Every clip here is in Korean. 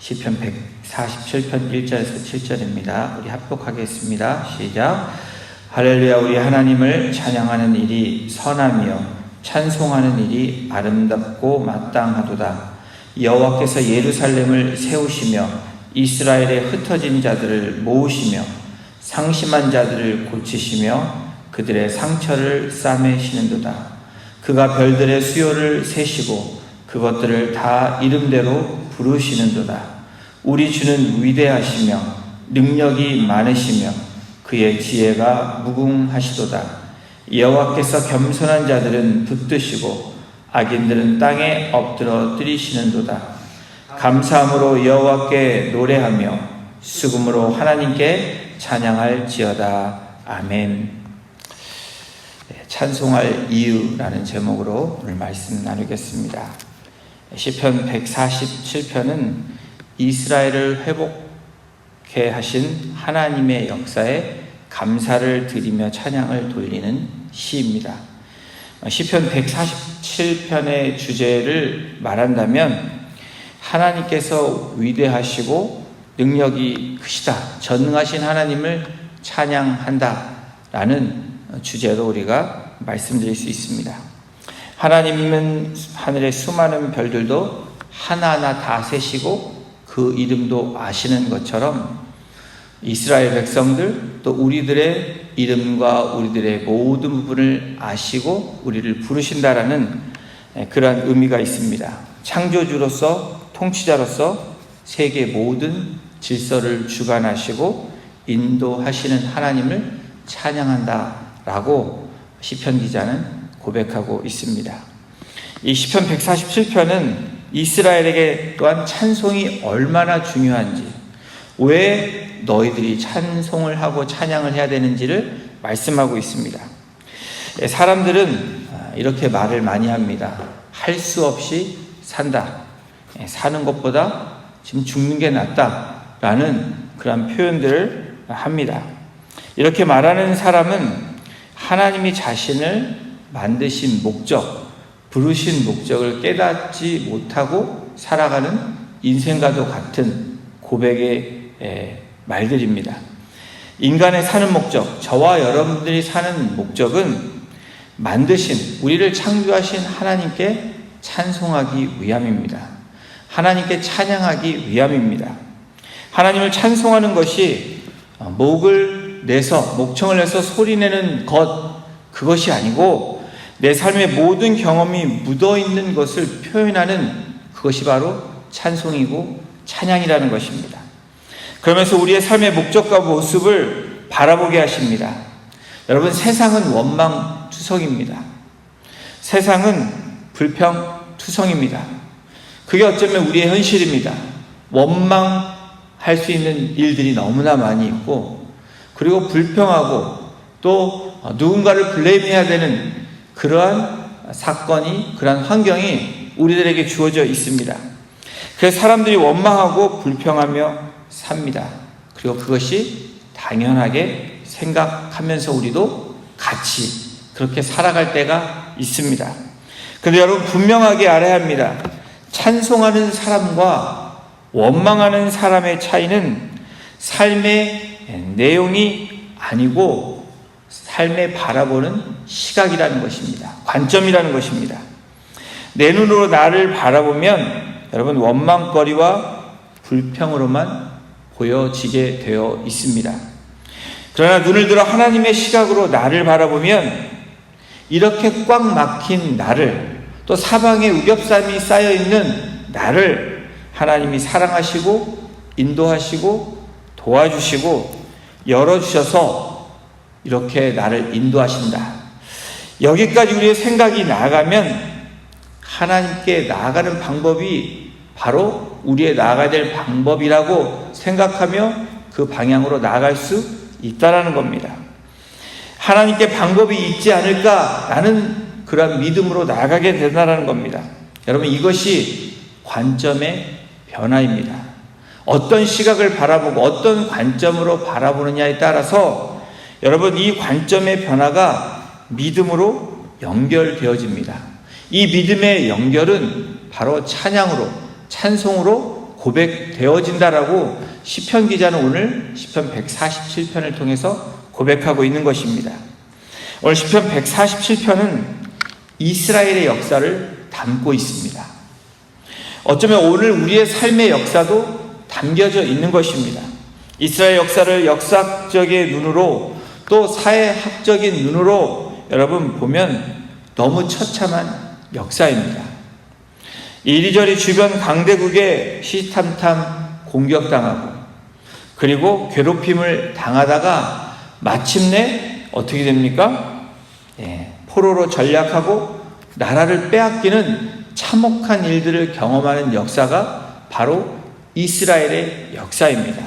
시편 147편 1절에서 7절입니다. 우리 합독하겠습니다. 시작. 할렐루야. 우리 하나님을 찬양하는 일이 선하며 찬송하는 일이 아름답고 마땅하도다. 여호와께서 예루살렘을 세우시며 이스라엘의 흩어진 자들을 모으시며 상심한 자들을 고치시며 그들의 상처를 싸매시는도다. 그가 별들의 수요를 세시고 그것들을 다 이름대로 부르시는도다. 우리 주는 위대하시며 능력이 많으시며 그의 지혜가 무궁하시도다. 여호와께서 겸손한 자들은 붙드시고 악인들은 땅에 엎드러 뜨리시는도다. 감사함으로 여호와께 노래하며 수금으로 하나님께 찬양할지어다. 아멘. 찬송할 이유라는 제목으로 오늘 말씀 나누겠습니다. 시편 147편은 이스라엘을 회복케 하신 하나님의 역사에 감사를 드리며 찬양을 돌리는 시입니다. 시편 147편의 주제를 말한다면 하나님께서 위대하시고 능력이 크시다, 전능하신 하나님을 찬양한다 라는 주제로 우리가 말씀드릴 수 있습니다. 하나님은 하늘의 수많은 별들도 하나하나 다 세시고 그 이름도 아시는 것처럼 이스라엘 백성들 또 우리들의 이름과 우리들의 모든 부분을 아시고 우리를 부르신다라는 그러한 의미가 있습니다. 창조주로서 통치자로서 세계 모든 질서를 주관하시고 인도하시는 하나님을 찬양한다라고 시편 기자는 고백하고 있습니다. 이 시편 147편은 이스라엘에게 또한 찬송이 얼마나 중요한지, 왜 너희들이 찬송을 하고 찬양을 해야 되는지를 말씀하고 있습니다. 사람들은 이렇게 말을 많이 합니다. 할 수 없이 산다. 사는 것보다 지금 죽는 게 낫다라는 그런 표현들을 합니다. 이렇게 말하는 사람은 하나님이 자신을 만드신 목적, 부르신 목적을 깨닫지 못하고 살아가는 인생과도 같은 고백의 말들입니다. 인간의 사는 목적, 저와 여러분들이 사는 목적은 만드신, 우리를 창조하신 하나님께 찬송하기 위함입니다. 하나님께 찬양하기 위함입니다. 하나님을 찬송하는 것이 목청을 내서 소리내는 것, 그것이 아니고 내 삶의 모든 경험이 묻어있는 것을 표현하는 그것이 바로 찬송이고 찬양이라는 것입니다. 그러면서 우리의 삶의 목적과 모습을 바라보게 하십니다. 여러분, 세상은 원망투성입니다. 세상은 불평투성입니다. 그게 어쩌면 우리의 현실입니다. 원망할 수 있는 일들이 너무나 많이 있고, 그리고 불평하고 또 누군가를 블레임해야 되는 그러한 사건이, 그러한 환경이 우리들에게 주어져 있습니다. 그래서 사람들이 원망하고 불평하며 삽니다. 그리고 그것이 당연하게 생각하면서 우리도 같이 그렇게 살아갈 때가 있습니다. 그런데 여러분, 분명하게 알아야 합니다. 찬송하는 사람과 원망하는 사람의 차이는 삶의 내용이 아니고 삶에 바라보는 시각이라는 것입니다. 관점이라는 것입니다. 내 눈으로 나를 바라보면 여러분, 원망거리와 불평으로만 보여지게 되어 있습니다. 그러나 눈을 들어 하나님의 시각으로 나를 바라보면 이렇게 꽉 막힌 나를, 또 사방에 우겹삼이 쌓여있는 나를 하나님이 사랑하시고 인도하시고 도와주시고 열어주셔서 이렇게 나를 인도하신다. 여기까지 우리의 생각이 나아가면 하나님께 나아가는 방법이 바로 우리의 나아가야 될 방법이라고 생각하며 그 방향으로 나아갈 수 있다는 겁니다. 하나님께 방법이 있지 않을까라는 그런 믿음으로 나아가게 된다는 겁니다. 여러분, 이것이 관점의 변화입니다. 어떤 시각을 바라보고 어떤 관점으로 바라보느냐에 따라서 여러분, 이 관점의 변화가 믿음으로 연결되어집니다. 이 믿음의 연결은 바로 찬양으로, 찬송으로 고백되어진다라고 시편 기자는 오늘 시편 147편을 통해서 고백하고 있는 것입니다. 오늘 시편 147편은 이스라엘의 역사를 담고 있습니다. 어쩌면 오늘 우리의 삶의 역사도 담겨져 있는 것입니다. 이스라엘 역사를 역사적인 눈으로 또 사회학적인 눈으로 여러분 보면 너무 처참한 역사입니다. 이리저리 주변 강대국에 시탐탐 공격당하고 그리고 괴롭힘을 당하다가 마침내 어떻게 됩니까? 포로로 전락하고 나라를 빼앗기는 참혹한 일들을 경험하는 역사가 바로 이스라엘의 역사입니다.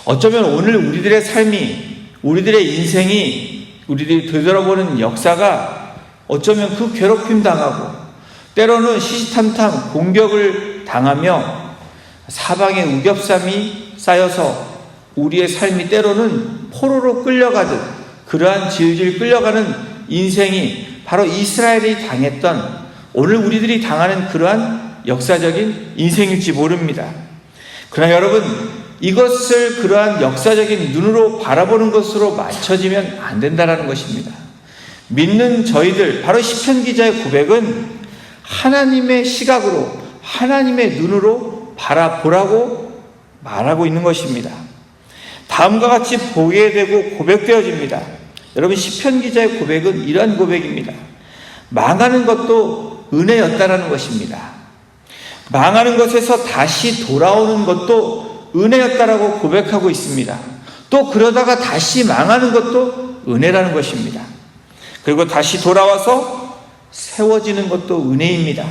어쩌면 오늘 우리들의 삶이, 우리들의 인생이, 우리들이 되돌아보는 역사가 어쩌면 그 괴롭힘 당하고 때로는 시시탐탐 공격을 당하며 사방에 우겹삼이 쌓여서 우리의 삶이 때로는 포로로 끌려가듯 그러한 질질 끌려가는 인생이 바로 이스라엘이 당했던, 오늘 우리들이 당하는 그러한 역사적인 인생일지 모릅니다. 그러나 여러분, 이것을 그러한 역사적인 눈으로 바라보는 것으로 맞춰지면 안 된다는 것입니다. 믿는 저희들, 바로 시편 기자의 고백은 하나님의 시각으로, 하나님의 눈으로 바라보라고 말하고 있는 것입니다. 다음과 같이 보게 되고 고백되어집니다. 여러분, 시편 기자의 고백은 이러한 고백입니다. 망하는 것도 은혜였다라는 것입니다. 망하는 것에서 다시 돌아오는 것도 은혜였다라고 고백하고 있습니다. 또 그러다가 다시 망하는 것도 은혜라는 것입니다. 그리고 다시 돌아와서 세워지는 것도 은혜입니다.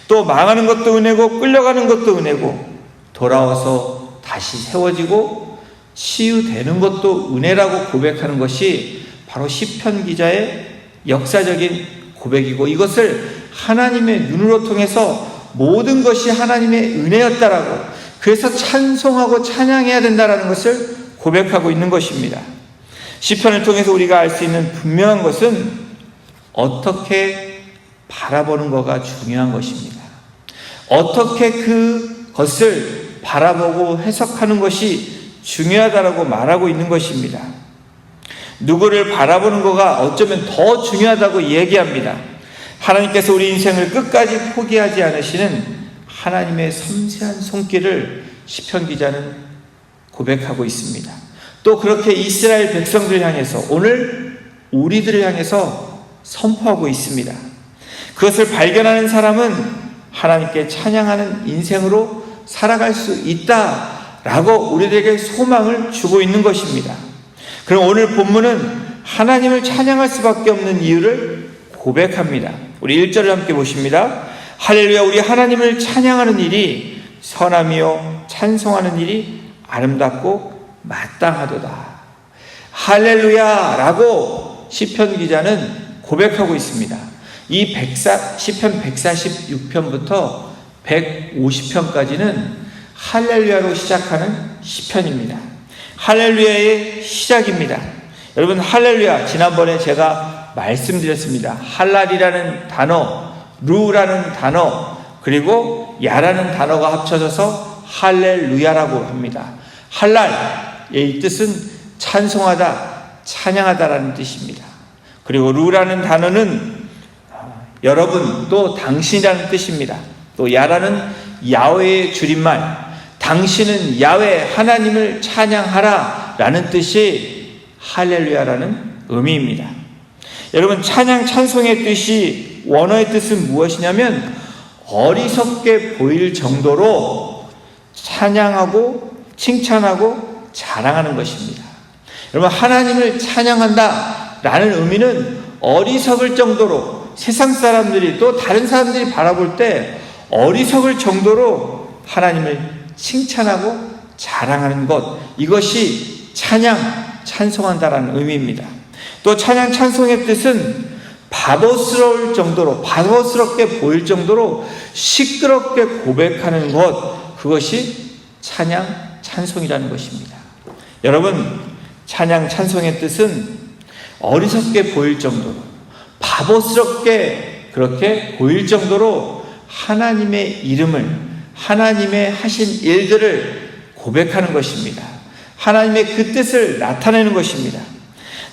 또 망하는 것도 은혜고 끌려가는 것도 은혜고 돌아와서 다시 세워지고 치유되는 것도 은혜라고 고백하는 것이 바로 시편 기자의 역사적인 고백이고, 이것을 하나님의 눈으로 통해서 모든 것이 하나님의 은혜였다라고, 그래서 찬송하고 찬양해야 된다라는 것을 고백하고 있는 것입니다. 시편을 통해서 우리가 알 수 있는 분명한 것은 어떻게 바라보는 것가 중요한 것입니다. 어떻게 그것을 바라보고 해석하는 것이 중요하다라고 말하고 있는 것입니다. 누구를 바라보는 것가 어쩌면 더 중요하다고 얘기합니다. 하나님께서 우리 인생을 끝까지 포기하지 않으시는 하나님의 섬세한 손길을 시편 기자는 고백하고 있습니다. 또 그렇게 이스라엘 백성들을 향해서, 오늘 우리들을 향해서 선포하고 있습니다. 그것을 발견하는 사람은 하나님께 찬양하는 인생으로 살아갈 수 있다라고 우리들에게 소망을 주고 있는 것입니다. 그럼 오늘 본문은 하나님을 찬양할 수밖에 없는 이유를 고백합니다. 우리 1절을 함께 보십니다. 할렐루야, 우리 하나님을 찬양하는 일이 선하며 찬송하는 일이 아름답고 마땅하도다. 할렐루야 라고 시편 기자는 고백하고 있습니다. 이 시편 146편부터 150편까지는 할렐루야로 시작하는 시편입니다. 할렐루야의 시작입니다. 여러분, 할렐루야, 지난번에 제가 말씀드렸습니다. 할랄이라는 단어, 루라는 단어, 그리고 야라는 단어가 합쳐져서 할렐루야라고 합니다. 할랄의 뜻은 찬송하다, 찬양하다라는 뜻입니다. 그리고 루라는 단어는 여러분, 또 당신이라는 뜻입니다. 또 야라는 야훼의 줄임말, 당신은 야훼 하나님을 찬양하라 라는 뜻이 할렐루야라는 의미입니다. 여러분, 찬양 찬송의 뜻이, 원어의 뜻은 무엇이냐면 어리석게 보일 정도로 찬양하고 칭찬하고 자랑하는 것입니다. 여러분, 하나님을 찬양한다 라는 의미는 어리석을 정도로, 세상 사람들이 또 다른 사람들이 바라볼 때 어리석을 정도로 하나님을 칭찬하고 자랑하는 것, 이것이 찬양, 찬송한다라는 의미입니다. 또 찬양, 찬송의 뜻은 바보스러울 정도로, 바보스럽게 보일 정도로 시끄럽게 고백하는 것, 그것이 찬양, 찬송이라는 것입니다. 여러분, 찬양, 찬송의 뜻은 어리석게 보일 정도로, 바보스럽게 그렇게 보일 정도로 하나님의 이름을, 하나님의 하신 일들을 고백하는 것입니다. 하나님의 그 뜻을 나타내는 것입니다.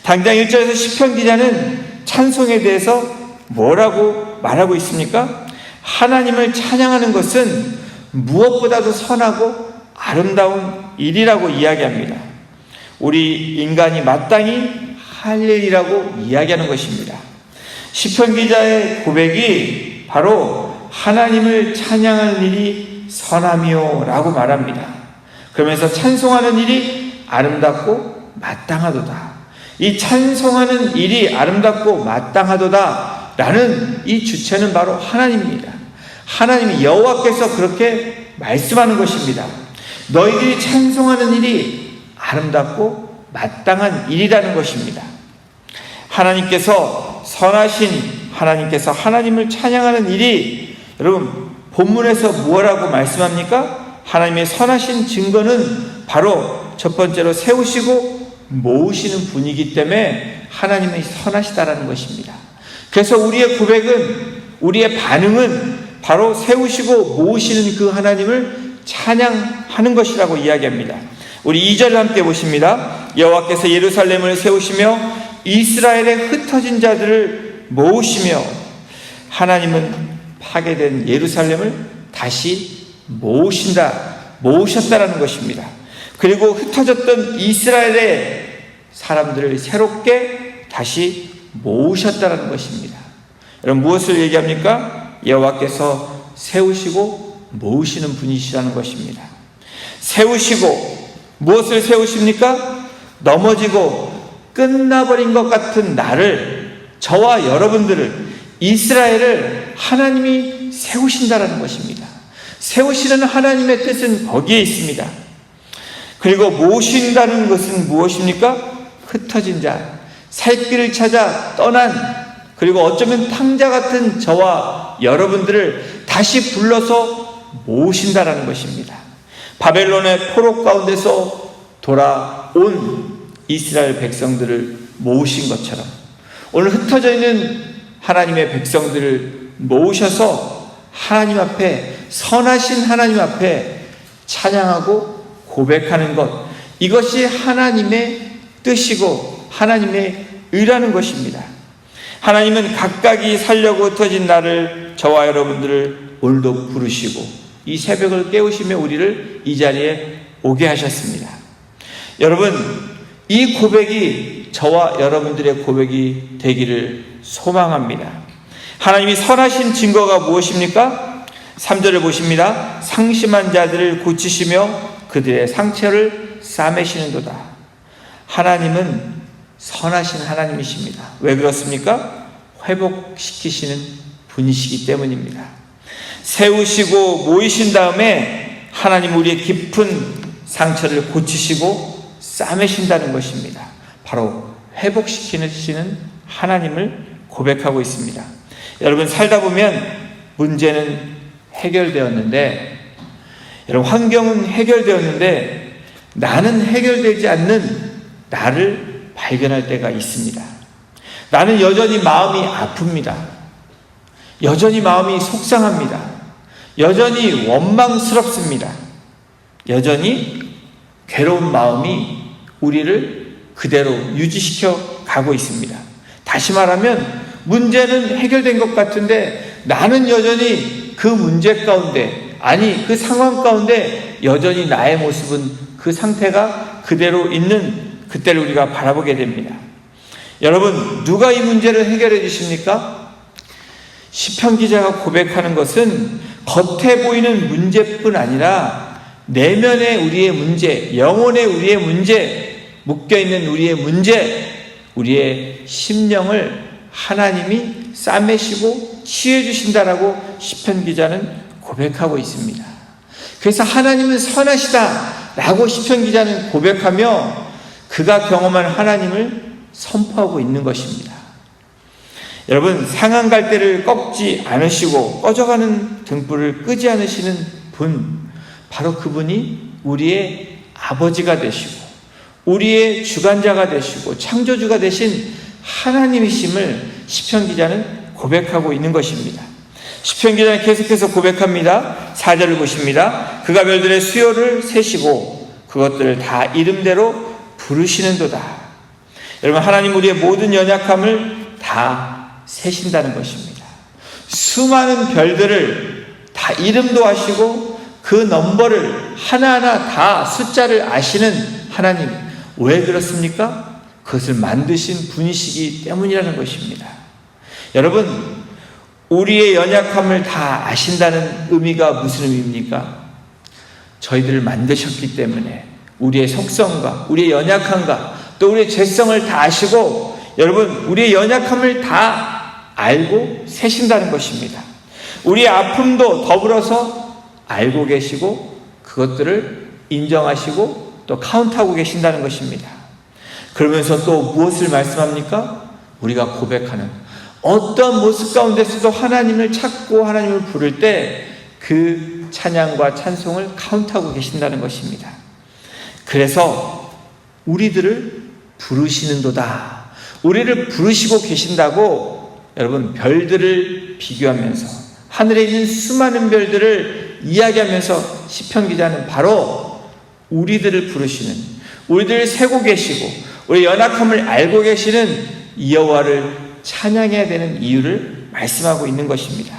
당장 1절에서 시편 기자는 찬송에 대해서 뭐라고 말하고 있습니까? 하나님을 찬양하는 것은 무엇보다도 선하고 아름다운 일이라고 이야기합니다. 우리 인간이 마땅히 할 일이라고 이야기하는 것입니다. 시편 기자의 고백이 바로 하나님을 찬양하는 일이 선함이요 라고 말합니다. 그러면서 찬송하는 일이 아름답고 마땅하도다. 이 찬송하는 일이 아름답고 마땅하도다 라는 이 주체는 바로 하나님입니다. 하나님이 여호와께서 그렇게 말씀하는 것입니다. 너희들이 찬송하는 일이 아름답고 마땅한 일이라는 것입니다. 하나님께서 선하신 하나님께서 하나님을 찬양하는 일이, 여러분 본문에서 뭐라고 말씀합니까? 하나님의 선하신 증거는 바로 첫 번째로 세우시고 모으시는 분이기 때문에 하나님이 선하시다라는 것입니다. 그래서 우리의 고백은, 우리의 반응은 바로 세우시고 모으시는 그 하나님을 찬양하는 것이라고 이야기합니다. 우리 2절 함께 보십니다. 여호와께서 예루살렘을 세우시며 이스라엘의 흩어진 자들을 모으시며, 하나님은 파괴된 예루살렘을 다시 모으셨다라는 것입니다. 그리고 흩어졌던 이스라엘의 사람들을 새롭게 다시 모으셨다라는 것입니다. 여러분 무엇을 얘기합니까? 여호와께서 세우시고 모으시는 분이시라는 것입니다. 세우시고, 무엇을 세우십니까? 넘어지고 끝나버린 것 같은 나를, 저와 여러분들을, 이스라엘을 하나님이 세우신다라는 것입니다. 세우시는 하나님의 뜻은 거기에 있습니다. 그리고 모으신다는 것은 무엇입니까? 흩어진 자, 살 길을 찾아 떠난, 그리고 어쩌면 탕자 같은 저와 여러분들을 다시 불러서 모으신다라는 것입니다. 바벨론의 포로 가운데서 돌아온 이스라엘 백성들을 모으신 것처럼 오늘 흩어져 있는 하나님의 백성들을 모으셔서 하나님 앞에, 선하신 하나님 앞에 찬양하고 고백하는 것, 이것이 하나님의 뜻이고 하나님의 의라는 것입니다. 하나님은 각각이 살려고 흩어진 나를, 저와 여러분들을 오늘도 부르시고 이 새벽을 깨우시며 우리를 이 자리에 오게 하셨습니다. 여러분, 이 고백이 저와 여러분들의 고백이 되기를 소망합니다. 하나님이 선하신 증거가 무엇입니까? 3절을 보십니다. 상심한 자들을 고치시며 그들의 상처를 싸매시는도다. 하나님은 선하신 하나님이십니다. 왜 그렇습니까? 회복시키시는 분이시기 때문입니다. 세우시고 모이신 다음에 하나님 우리의 깊은 상처를 고치시고 싸매신다는 것입니다. 바로 회복시키시는 하나님을 고백하고 있습니다. 여러분, 살다 보면 문제는 해결되었는데, 여러분 환경은 해결되었는데 나는 해결되지 않는 나를 발견할 때가 있습니다. 나는 여전히 마음이 아픕니다. 여전히 마음이 속상합니다. 여전히 원망스럽습니다. 여전히 괴로운 마음이 우리를 그대로 유지시켜 가고 있습니다. 다시 말하면 문제는 해결된 것 같은데 나는 여전히 그 문제 가운데, 아니 그 상황 가운데 여전히 나의 모습은 그 상태가 그대로 있는 그때를 우리가 바라보게 됩니다. 여러분, 누가 이 문제를 해결해 주십니까? 시편 기자가 고백하는 것은 겉에 보이는 문제뿐 아니라 내면의 우리의 문제, 영혼의 우리의 문제, 묶여있는 우리의 문제, 우리의 심령을 하나님이 싸매시고 치유해 주신다라고 시편 기자는 고백하고 있습니다. 그래서 하나님은 선하시다라고 시편 기자는 고백하며 그가 경험한 하나님을 선포하고 있는 것입니다. 여러분, 상한 갈대를 꺾지 않으시고 꺼져가는 등불을 끄지 않으시는 분, 바로 그분이 우리의 아버지가 되시고 우리의 주관자가 되시고 창조주가 되신 하나님이심을 시편 기자는 고백하고 있는 것입니다. 시편 기자는 계속해서 고백합니다. 4절을 보십니다. 그가 별들의 수요를 세시고 그것들을 다 이름대로 부르시는도다. 여러분, 하나님 우리의 모든 연약함을 다 세신다는 것입니다. 수많은 별들을 다 이름도 아시고 그 넘버를 하나하나 다 숫자를 아시는 하나님, 왜 그렇습니까? 그것을 만드신 분이시기 때문이라는 것입니다. 여러분, 우리의 연약함을 다 아신다는 의미가 무슨 의미입니까? 저희들을 만드셨기 때문에 우리의 속성과 우리의 연약함과 또 우리의 죄성을 다 아시고, 여러분, 우리의 연약함을 다 알고 세신다는 것입니다. 우리의 아픔도 더불어서 알고 계시고 그것들을 인정하시고 또 카운트하고 계신다는 것입니다. 그러면서 또 무엇을 말씀합니까? 우리가 고백하는 어떤 모습 가운데서도 하나님을 찾고 하나님을 부를 때 그 찬양과 찬송을 카운트하고 계신다는 것입니다. 그래서 우리들을 부르시는도다. 우리를 부르시고 계신다고 여러분, 별들을 비교하면서 하늘에 있는 수많은 별들을 이야기하면서 시편 기자는 바로 우리들을 부르시는, 우리들을 세고 계시고 우리 연약함을 알고 계시는 여호와를 찬양해야 되는 이유를 말씀하고 있는 것입니다.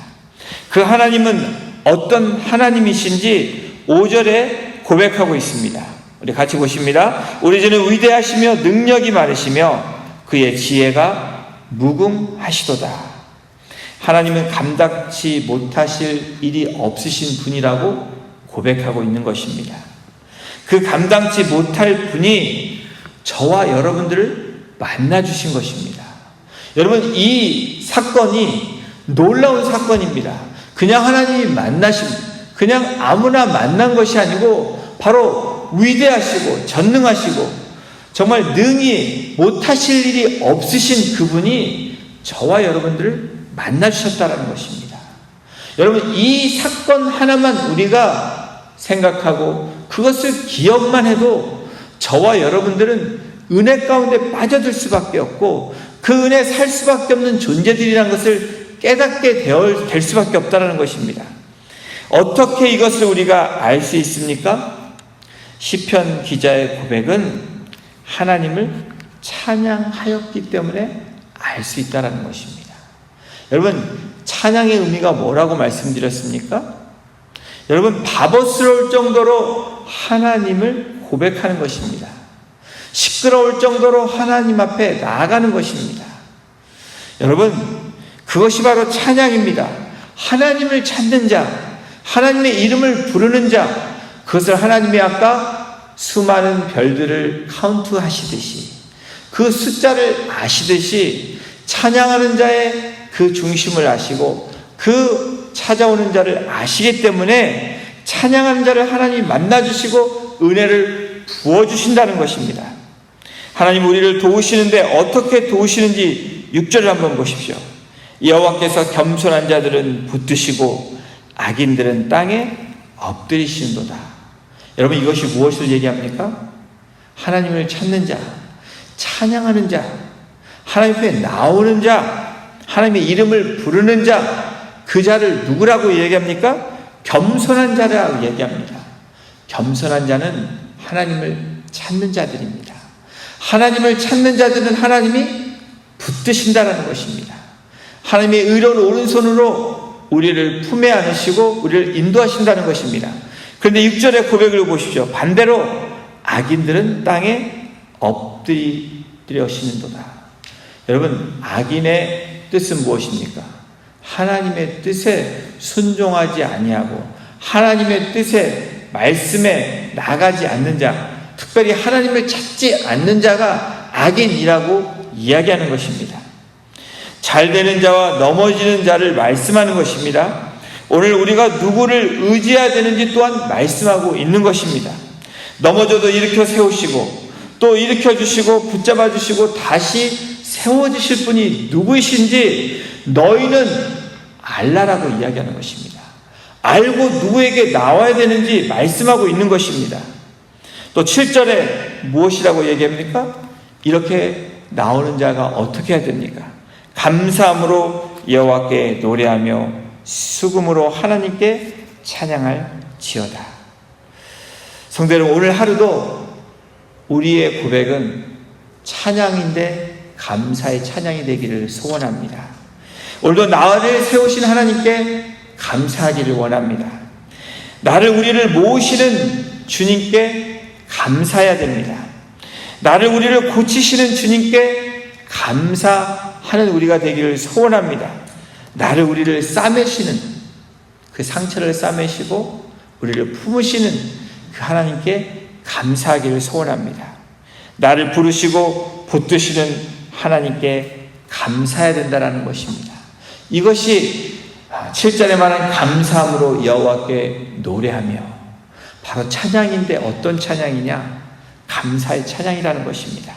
그 하나님은 어떤 하나님이신지 5절에 고백하고 있습니다. 우리 같이 보십니다. 우리 주는 위대하시며 능력이 많으시며 그의 지혜가 무궁하시도다. 하나님은 감당치 못하실 일이 없으신 분이라고 고백하고 있는 것입니다. 그 감당치 못할 분이 저와 여러분들을 만나주신 것입니다. 여러분, 이 사건이 놀라운 사건입니다. 그냥 하나님이 만나신, 그냥 아무나 만난 것이 아니고 바로 위대하시고 전능하시고 정말 능히 못하실 일이 없으신 그분이 저와 여러분들을 만나주셨다는 것입니다. 여러분, 이 사건 하나만 우리가 생각하고 그것을 기억만 해도 저와 여러분들은 은혜 가운데 빠져들 수밖에 없고 그 은혜 살 수밖에 없는 존재들이라는 것을 깨닫게 될 수밖에 없다는 것입니다. 어떻게 이것을 우리가 알 수 있습니까? 시편 기자의 고백은 하나님을 찬양하였기 때문에 알 수 있다는 것입니다. 여러분, 찬양의 의미가 뭐라고 말씀드렸습니까? 여러분, 바보스러울 정도로 하나님을 고백하는 것입니다. 시끄러울 정도로 하나님 앞에 나아가는 것입니다. 여러분, 그것이 바로 찬양입니다. 하나님을 찾는 자, 하나님의 이름을 부르는 자, 그것을 하나님이 아까 수많은 별들을 카운트하시듯이 그 숫자를 아시듯이 찬양하는 자의 그 중심을 아시고 그 찾아오는 자를 아시기 때문에 찬양하는 자를 하나님이 만나주시고 은혜를 부어주신다는 것입니다. 하나님 우리를 도우시는데 어떻게 도우시는지 6절을 한번 보십시오. 여호와께서 겸손한 자들은 붙드시고 악인들은 땅에 엎드리시는도다. 여러분, 이것이 무엇을 얘기합니까? 하나님을 찾는 자, 찬양하는 자, 하나님 앞에 나오는 자, 하나님의 이름을 부르는 자, 그 자를 누구라고 얘기합니까? 겸손한 자라고 얘기합니다. 겸손한 자는 하나님을 찾는 자들입니다. 하나님을 찾는 자들은 하나님이 붙드신다는 것입니다. 하나님의 의로운 오른손으로 우리를 품에 안으시고 우리를 인도하신다는 것입니다. 그런데 6절의 고백을 보십시오. 반대로 악인들은 땅에 엎드리시는도다. 여러분, 악인의 뜻은 무엇입니까? 하나님의 뜻에 순종하지 아니하고 하나님의 뜻에 말씀에 나가지 않는 자, 특별히 하나님을 찾지 않는 자가 악인이라고 이야기하는 것입니다. 잘 되는 자와 넘어지는 자를 말씀하는 것입니다. 오늘 우리가 누구를 의지해야 되는지 또한 말씀하고 있는 것입니다. 넘어져도 일으켜 세우시고 또 일으켜 주시고 붙잡아 주시고 다시 세워주실 분이 누구이신지 너희는 알라라고 이야기하는 것입니다. 알고 누구에게 나와야 되는지 말씀하고 있는 것입니다. 또 7절에 무엇이라고 얘기합니까? 이렇게 나오는 자가 어떻게 해야 됩니까? 감사함으로 여호와께 노래하며 수금으로 하나님께 찬양할지어다. 성도 여러분, 오늘 하루도 우리의 고백은 찬양인데 감사의 찬양이 되기를 소원합니다. 오늘도 나를 세우신 하나님께 감사하기를 원합니다. 우리를 모으시는 주님께 감사해야 됩니다. 우리를 고치시는 주님께 감사하는 우리가 되기를 소원합니다. 우리를 싸매시는, 그 상처를 싸매시고 우리를 품으시는 그 하나님께 감사하기를 소원합니다. 나를 부르시고 붙드시는 하나님께 감사해야 된다는 것입니다. 이것이 7절에 말한 감사함으로 여호와께 노래하며, 바로 찬양인데 어떤 찬양이냐? 감사의 찬양이라는 것입니다.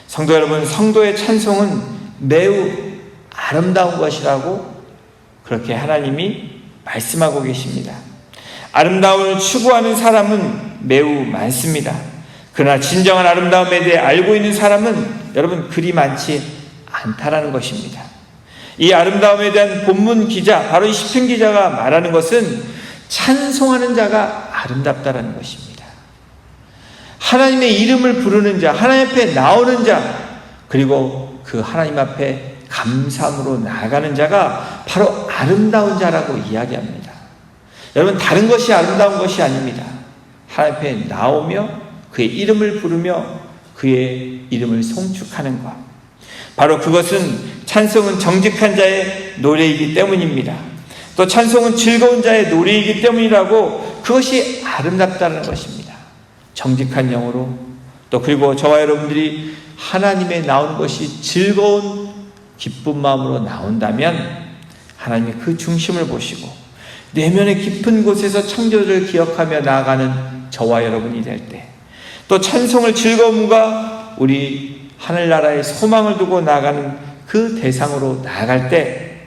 성도 여러분, 성도의 찬송은 매우 아름다운 것이라고 그렇게 하나님이 말씀하고 계십니다. 아름다움을 추구하는 사람은 매우 많습니다. 그러나 진정한 아름다움에 대해 알고 있는 사람은 여러분 그리 많지 않다라는 것입니다. 이 아름다움에 대한 본문 기자, 바로 이 시편 기자가 말하는 것은 찬송하는 자가 아름답다라는 것입니다. 하나님의 이름을 부르는 자, 하나님 앞에 나오는 자, 그리고 그 하나님 앞에 감사함으로 나아가는 자가 바로 아름다운 자라고 이야기합니다. 여러분, 다른 것이 아름다운 것이 아닙니다. 하나님 앞에 나오며 그의 이름을 부르며 그의 이름을 송축하는 것, 바로 그것은, 찬송은 정직한 자의 노래이기 때문입니다. 또 찬송은 즐거운 자의 노래이기 때문이라고, 그것이 아름답다는 것입니다. 정직한 영으로, 또 그리고 저와 여러분들이 하나님에 나오는 것이 즐거운 기쁜 마음으로 나온다면 하나님이 그 중심을 보시고 내면의 깊은 곳에서 창조주를 기억하며 나아가는 저와 여러분이 될 때, 또 찬송을 즐거움과 우리 하늘나라의 소망을 두고 나아가는 그 대상으로 나아갈 때,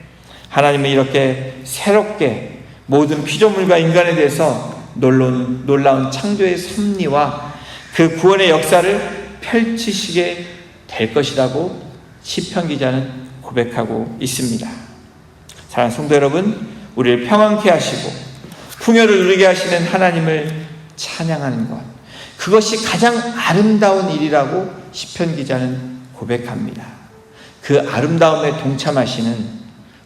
하나님은 이렇게 새롭게 모든 피조물과 인간에 대해서 놀라운 창조의 섭리와 그 구원의 역사를 펼치시게 될 것이라고 시편 기자는 고백하고 있습니다. 사랑하는 성도 여러분, 우리를 평안케 하시고 풍요를 누리게 하시는 하나님을 찬양하는 것, 그것이 가장 아름다운 일이라고 시편 기자는 고백합니다. 그 아름다움에 동참하시는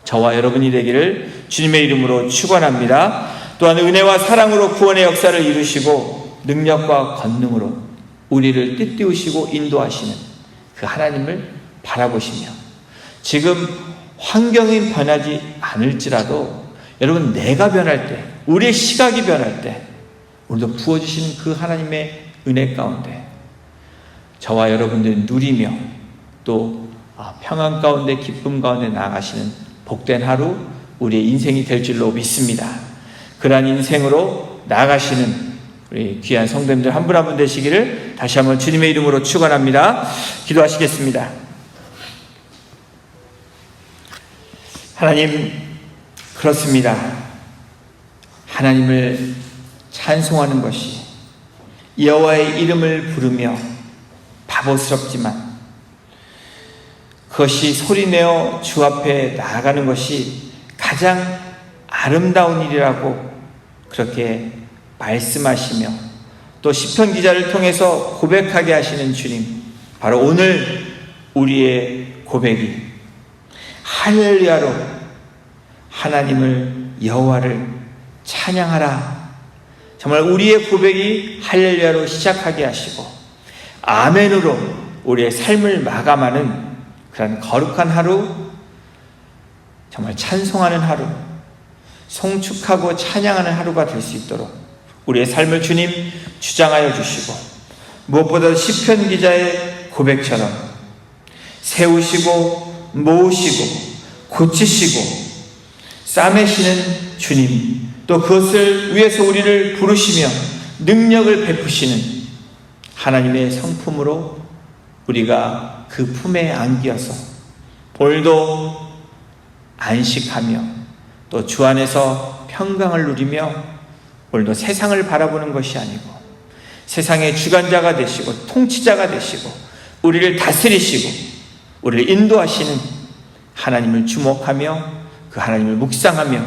저와 여러분이 되기를 주님의 이름으로 축원합니다. 또한 은혜와 사랑으로 구원의 역사를 이루시고 능력과 권능으로 우리를 뜻띄우시고 인도하시는 그 하나님을 바라보시며, 지금 환경이 변하지 않을지라도 여러분, 내가 변할 때, 우리의 시각이 변할 때 오늘도 부어주시는 그 하나님의 은혜 가운데 저와 여러분들이 누리며 또 평안 가운데 기쁨 가운데 나아가시는 복된 하루, 우리의 인생이 될 줄로 믿습니다. 그러한 인생으로 나아가시는 우리 귀한 성도님들 한 분 한 분 되시기를 다시 한번 주님의 이름으로 축원합니다. 기도하시겠습니다. 하나님, 그렇습니다. 하나님을 찬송하는 것이, 여호와의 이름을 부르며 바보스럽지만 그것이 소리내어 주 앞에 나아가는 것이 가장 아름다운 일이라고 그렇게 말씀하시며, 또 시편 기자를 통해서 고백하게 하시는 주님, 바로 오늘 우리의 고백이 할렐루야로 하나님을, 여호와를 찬양하라, 정말 우리의 고백이 할렐루야로 시작하게 하시고 아멘으로 우리의 삶을 마감하는 그런 거룩한 하루, 정말 찬송하는 하루, 송축하고 찬양하는 하루가 될 수 있도록 우리의 삶을 주님 주장하여 주시고, 무엇보다 시편 기자의 고백처럼 세우시고 모으시고 고치시고 싸매시는 주님, 또 그것을 위해서 우리를 부르시며 능력을 베푸시는 하나님의 성품으로 우리가 그 품에 안기어서 오늘도 안식하며 또 주 안에서 평강을 누리며 오늘도 세상을 바라보는 것이 아니고 세상의 주관자가 되시고 통치자가 되시고 우리를 다스리시고 우리를 인도하시는 하나님을 주목하며 그 하나님을 묵상하며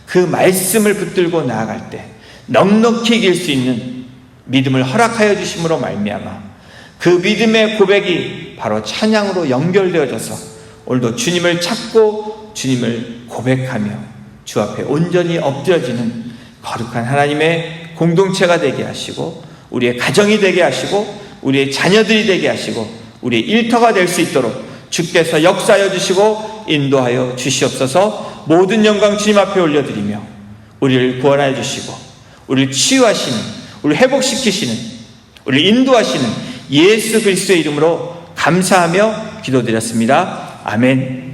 그 말씀을 붙들고 나아갈 때 넉넉히 이길 수 있는 믿음을 허락하여 주심으로 말미암아 그 믿음의 고백이 바로 찬양으로 연결되어져서 오늘도 주님을 찾고 주님을 고백하며 주 앞에 온전히 엎드려지는 거룩한 하나님의 공동체가 되게 하시고 우리의 가정이 되게 하시고 우리의 자녀들이 되게 하시고 우리의 일터가 될 수 있도록 주께서 역사하여 주시고 인도하여 주시옵소서. 모든 영광 주님 앞에 올려드리며 우리를 구원하여 주시고 우리를 치유하시는, 우리를 회복시키시는, 우리를 인도하시는 예수 그리스도의 이름으로 감사하며 기도드렸습니다. 아멘.